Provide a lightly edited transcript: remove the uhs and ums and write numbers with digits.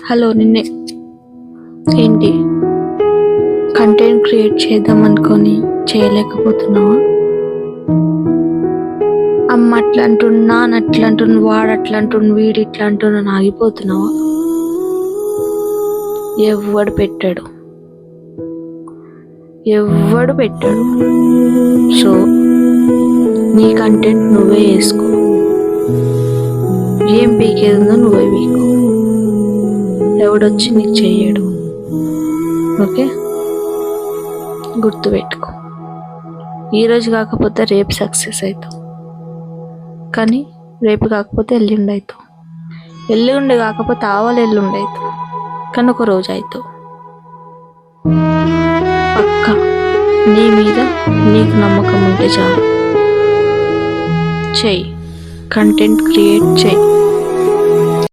Hello నిన్నే. ఏంటి? Content create చేద్దాం అనుకొని చేయలేకపోతున్నావా? అమ్మ అట్లా అంటున్నా, అట్లా అంటున్నా, వాడు అట్లా అంటున్నా, వీడు ఇట్లా అంటున్నా ఆగిపోతున్నావా? ఎవ్వడు పెట్టాడు. సో నీ కంటెంట్ నువ్వే వేసుకో. ఏం పీకేదో నువ్వే పీకో. ఎవడొచ్చి నీకు చెయ్యడు. ఓకే, గుర్తుపెట్టుకో. ఈరోజు కాకపోతే రేపు సక్సెస్ అవుతావు, కానీ రేపు కాకపోతే ఎల్లుండి అవుతావు. ఎల్లుండి కాకపోతే ఎల్లుండి అవుతావు, కానీ ఒక రోజు అవుతావు పక్క. నీ మీద నీకు నమ్మకం ఉంటే చాలు. చెయ్యి, కంటెంట్ క్రియేట్ చెయ్యి.